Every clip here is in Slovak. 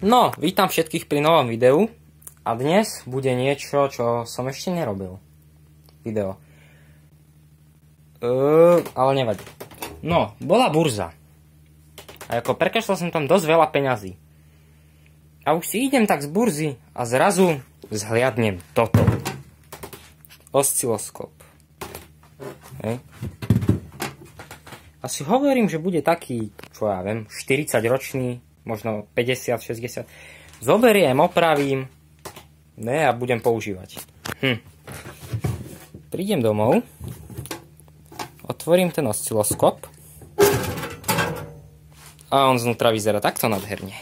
No, vítam všetkých pri novom videu a dnes bude niečo, čo som ešte nerobil. Video. Ale nevadí. No, bola burza. A ako prekašľal som tam dosť veľa peňazí. A už si idem tak z burzy a zrazu zhliadnem toto. Osciloskop. Hej. Asi hovorím, že bude taký, čo ja viem, 40 ročný, možno 50, 60. Zoberiem, opravím, ne, a budem používať. Prídem domov, otvorím ten osciloskop a on znútra vyzerá takto nádherne.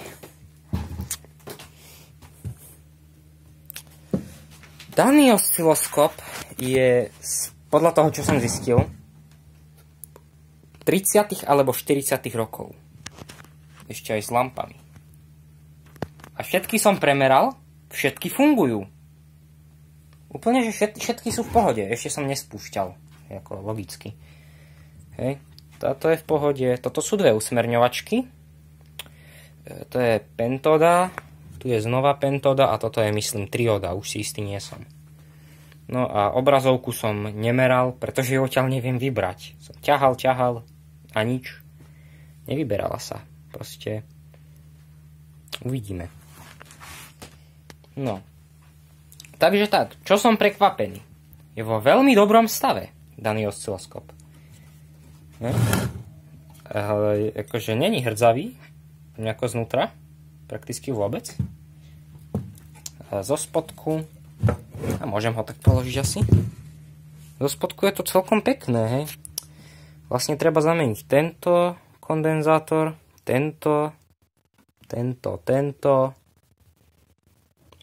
Daný osciloskop je, podľa toho, čo som zistil, 30. alebo 40. rokov. Ešte aj s lampami. A všetky som premeral, všetky fungujú. Úplne, že všetky sú v pohode. Ešte som nespúšťal. Ako logicky. Hej. Táto je v pohode. Toto sú dve usmerňovačky. To je pentóda. Tu je znova pentóda. A toto je, myslím, trioda. Už si istý nie som. No a obrazovku som nemeral, pretože ju odtiaľ neviem vybrať. Som ťahal a nič. Nevyberala sa. Proste uvidíme. No. Takže tak, čo som prekvapený. Je vo veľmi dobrom stave daný osciloskop. Ale akože není hrdzavý nejako znútra. Prakticky vôbec. A zo spodku, a môžem ho tak položiť asi. Zo spodku je to celkom pekné, hej. Vlastne treba zameniť tento kondenzátor, tento.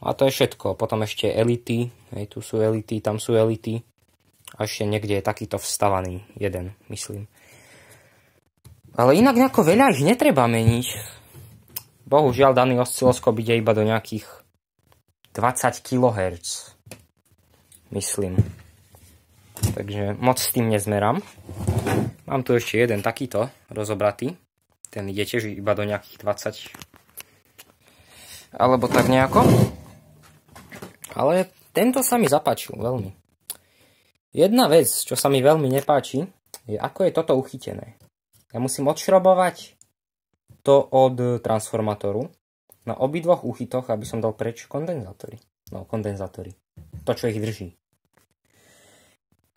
A to je všetko. Potom ešte elity. Hej, tu sú elity, tam sú elity. A ešte niekde je takýto vstavaný jeden, myslím. Ale inak nejako veľa ich netreba meniť. Bohužiaľ, daný osciloskop ide iba do nejakých 20 kHz. Myslím. Takže moc s tým nezmerám. Mám tu ešte jeden takýto rozobratý. Ten ide tiež iba do nejakých 20. Alebo tak nejako. Ale tento sa mi zapáčil veľmi. Jedna vec, čo sa mi veľmi nepáči, je ako je toto uchytené. Ja musím odšrobovať to od transformátoru na obidvoch uchytoch, aby som dal preč kondenzátory. No, kondenzátory. To, čo ich drží.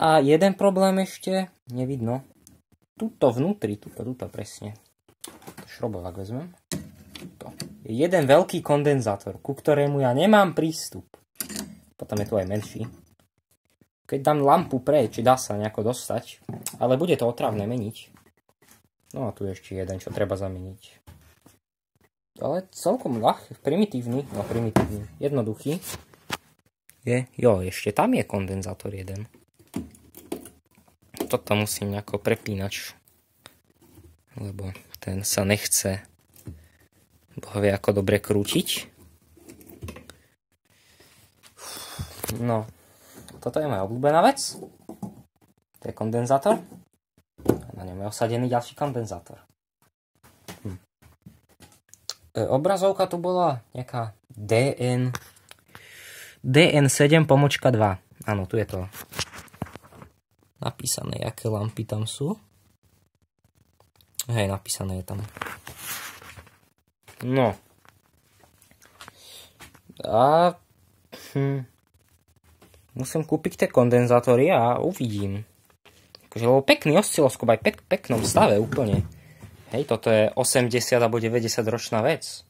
A jeden problém ešte, nevidno. Tuto vnútri, tuto presne. Šrobovák vezmem. To. Je jeden veľký kondenzátor, ku ktorému ja nemám prístup. Potom je tu aj menší. Keď dám lampu preč, dá sa nejako dostať. Ale bude to otravné meniť. No a tu je ešte jeden, čo treba zameniť. Ale celkom primitívny. No primitívny. Jednoduchý. Ešte tam je kondenzátor jeden. Toto musím nejako prepínať. Lebo ten sa nechce bohvie ako dobre krútiť. No. Toto je moja obľúbená vec. To je kondenzátor. A na ňom je osadený ďalší kondenzátor. Obrazovka tu bola nejaká DN7-2. Áno, tu je to napísané, aké lampy tam sú. Hej, napísané je tam. No. A musím kúpiť tie kondenzátory a uvidím. Akože, lebo pekný osciloskop, aj peknom stave úplne. Hej, toto je 80 alebo 90 ročná vec.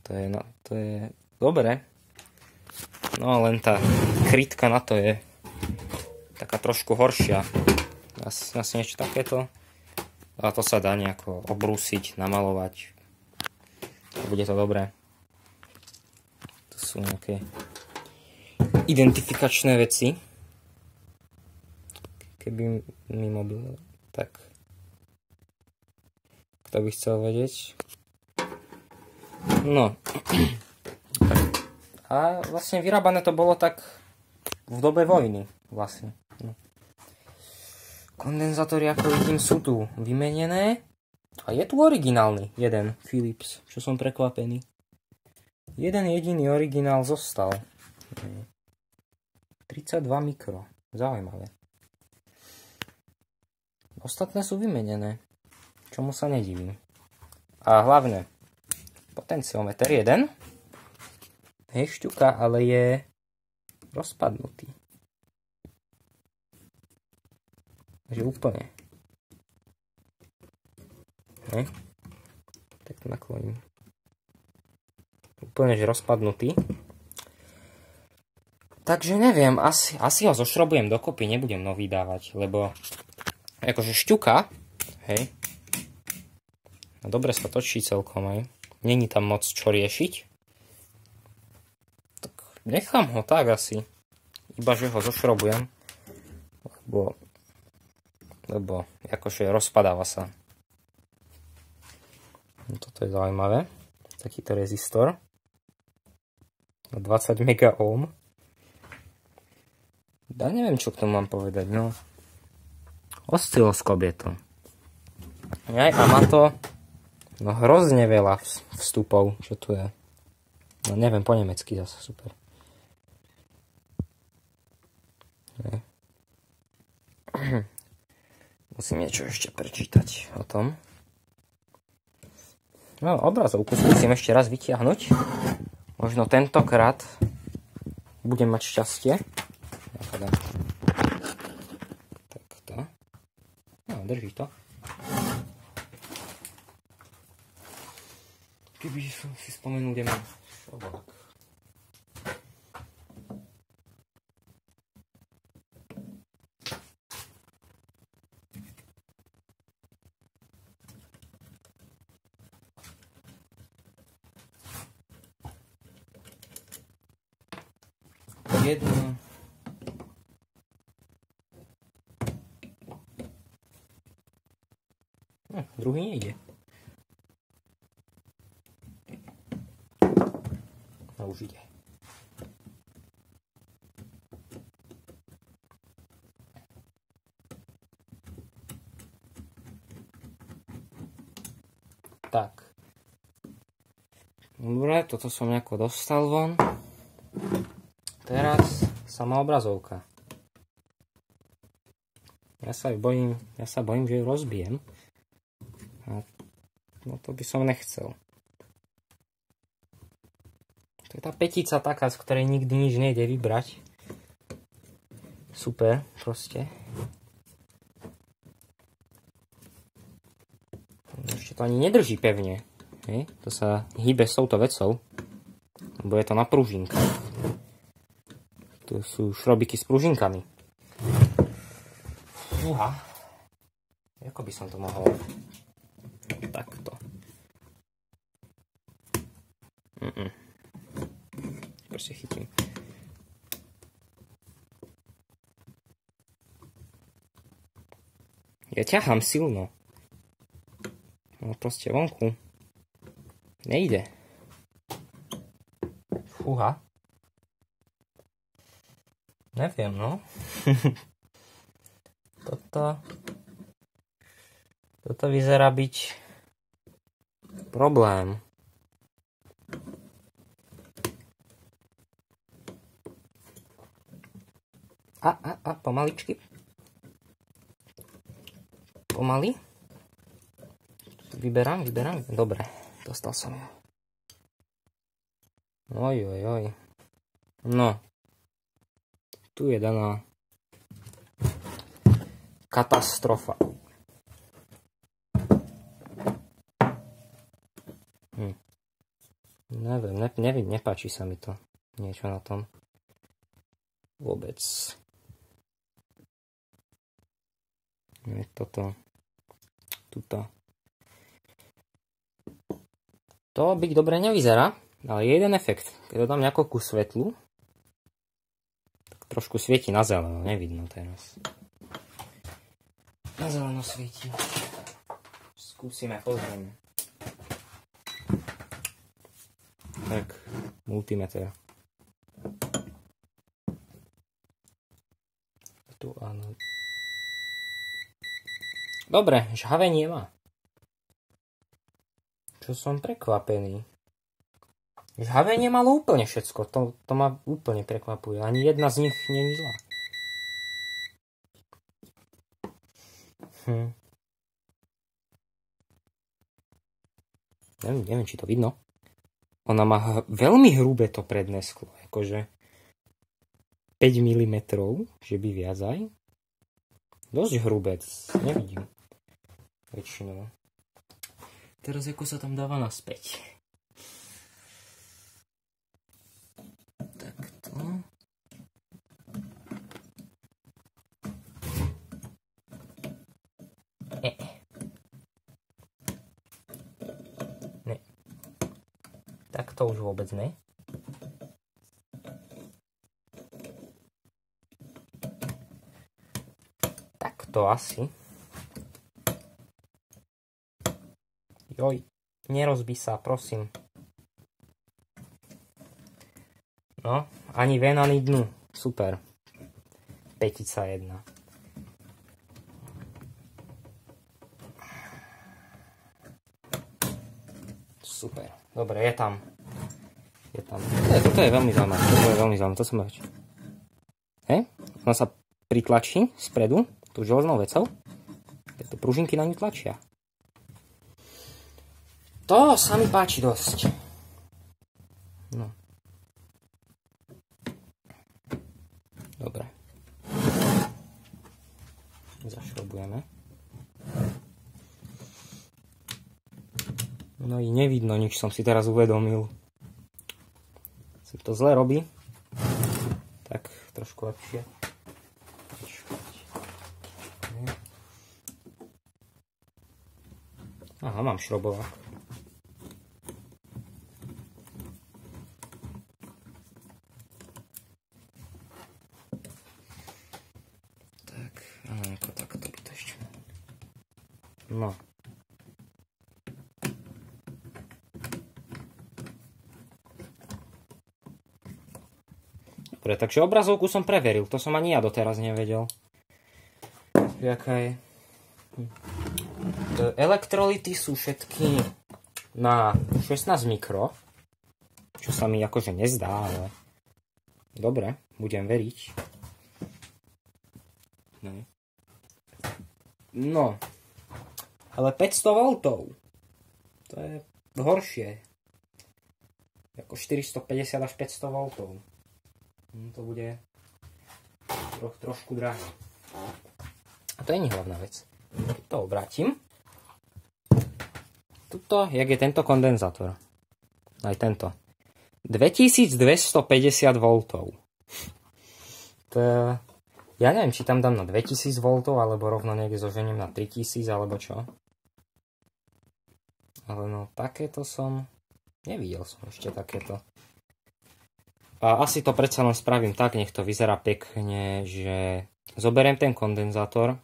To je dobre. No len tá krytka na to je taká trošku horšia. Asi niečo takéto. A to sa dá nejako obrúsiť, namalovať. Bude to dobré. To sú nejaké identifikačné veci. Keby mi mobil... Tak. Kto by chcel vedieť? No. A vlastne vyrábané to bolo tak v dobe vojny. Vlastne. No. Kondenzátory, ako vidím, sú tu vymenené. A je tu originálny jeden Philips, čo som prekvapený. Jeden jediný originál zostal. 32 mikro. Zaujímavé. Ostatné sú vymenené. Čomu sa nedivím. A hlavne, potenciometer 1. Hej, šťuka, ale je rozpadnutý. Takže úplne. Hej. Tak to nakloním. Úplne, že rozpadnutý. Takže neviem, asi ho zošrobujem dokopy, nebudem nový dávať, lebo akože šťuka, hej, no dobre sa točí celkom aj, není tam moc čo riešiť, tak nechám ho tak asi, iba že ho zošrobujem, lebo akože rozpadáva sa. No, toto je zaujímavé, takýto rezistor, 20 MΩ. Ja neviem, čo k tomu mám povedať, no. Osciloskop je to. A má to no hrozne veľa vstupov, čo tu je. No neviem, po nemecky zase, super. Musím niečo ešte prečítať o tom. No, obrazovku skúsim ešte raz vytiahnuť. Možno tentokrát budem mať šťastie. Takto. No, drží to. Keby som si spomenul, kde mám šrobák. Jedno. Druhý nejde. A už ide. Tak. Dobre, toto som nejako dostal von. Teraz sama obrazovka. Ja sa bojím, že ju rozbijem. A no to by som nechcel. To je tá petica taká, z ktorej nikdy nič nejde vybrať. Super, proste. Ešte to ani nedrží pevne. Hej? To sa hýbe s touto vecou. Lebo je to na pružinkách. Tu sú šrobiky s pružinkami. Fúha. Ako by som to mohol? Takto. Proste chytím. Ja ťahám silno. No proste vonku. Nejde. Fúha. Neviem, no. Toto vyzerá byť problém. Pomaličky. Pomaly. Vyberám. Dobre, dostal som ju. Oj. No. Tu je daná katastrofa. Neviem, nepáči sa mi to. Niečo na tom. Vôbec. Toto. Tuto. To byť dobre nevyzerá, ale je jeden efekt. Keď dodám nejakú svetlu, trošku svieti na zeleno, nevidno teraz. Na zeleno svieti. Skúsime, pozrieme. Tak, multimeter. Tu áno. Dobre, žhavenie má. Čo som prekvapený. Žhavenie malo úplne všetko. To ma úplne prekvapuje. Ani jedna z nich nie je zlá. Neviem, či to vidno. Ona má veľmi hrubé to predné sklo. Akože 5 mm, že by viac aj. Dosť hrubé, nevidím. Väčšinou. Teraz ako sa tam dáva naspäť. Takto. Ne. Takto už vôbec ne. Takto asi. Joj, nerozbí sa, prosím. No, ani ven, ani dnu. Super. 5-1. Super. Dobre, je tam. Toto je veľmi zaujímavé. To som veď. Ona sa pritlačí spredu, tú železnou vecou. Tieto pružinky na ňu tlačia. To sa mi páči dosť. No. Dobre. Zašrobujeme. No i nevidno nič, som si teraz uvedomil. Sa to zle robí. Tak, trošku lepšie. Aha, mám šrobovák. No. Dobre, takže obrazovku som preveril. To som ani ja doteraz nevedel. Jaká je? Elektrolyty sú všetky na 16 mikro. Čo sa mi akože nezdá, ale... Dobre, budem veriť. No. Ale 500 V. To je horšie. Ako 450 až 500 V. To bude trošku drahé. A to je nie hlavná vec. Keď to obrátim. Tuto, jak je tento kondenzátor. Aj tento. 2250 V. To je... Ja neviem, či tam dám na 2000 V, alebo rovno niekde zoženiem na 3000, alebo čo. Ale no, takéto som... Nevidel som ešte takéto. A asi to predsa len spravím tak, nech to vyzerá pekne, že zoberiem ten kondenzátor,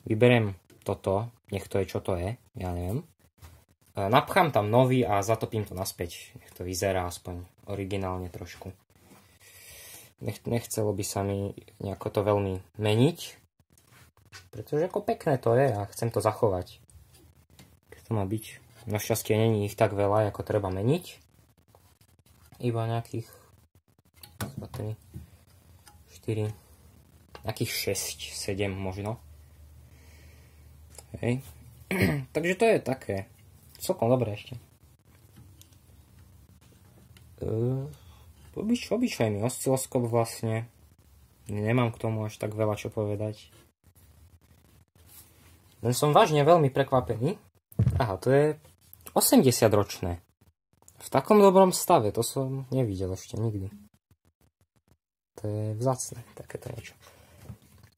vyberiem toto, nech to je, čo to je, ja neviem. Napchám tam nový a zatopím to naspäť. Nech to vyzerá aspoň originálne trošku. Nechcelo by sa mi nejako to veľmi meniť, pretože ako pekné to je a chcem to zachovať. Keď to má byť. Našťastie není ich tak veľa, ako treba meniť. Iba nejakých 2, 3, 4, nejakých 6, 7 možno. Hej. Takže to je také celkom dobré ešte. Obyčajný osciloskop vlastne. Nemám k tomu až tak veľa čo povedať. Len som vážne veľmi prekvapený. Aha, to je 80-ročné. V takom dobrom stave, to som nevidel ešte nikdy. To je vzácne, takéto niečo.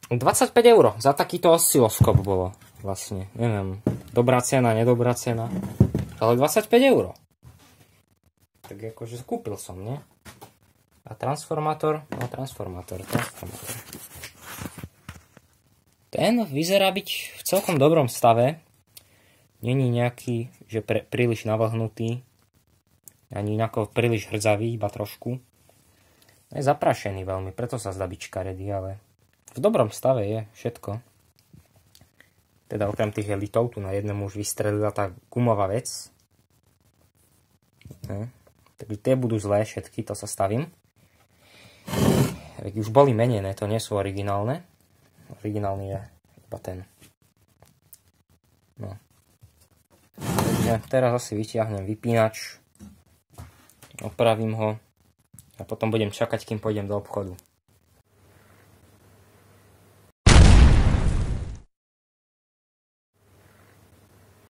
25 € za takýto osciloskop bolo vlastne. Neviem, dobrá cena, nedobrá cena. Ale 25 €. Tak akože kúpil som, nie? A transformátor? No transformátor. Ten vyzerá byť v celkom dobrom stave. Není nejaký, že príliš navlhnutý. Ani nejako príliš hrdzavý, iba trošku. Je zaprašený veľmi, preto sa zdá byť škaredý, ale v dobrom stave je všetko. Teda okrem tých elitov, tu na jednom už vystrelila tá gumová vec. Takže tie budú zlé všetky, to sa stavím. Už boli menené, to nie sú originálne. Originálny je iba ten. No. Takže teraz asi vyťahnem vypínač. Opravím ho. A potom budem čakať, kým pôjdem do obchodu.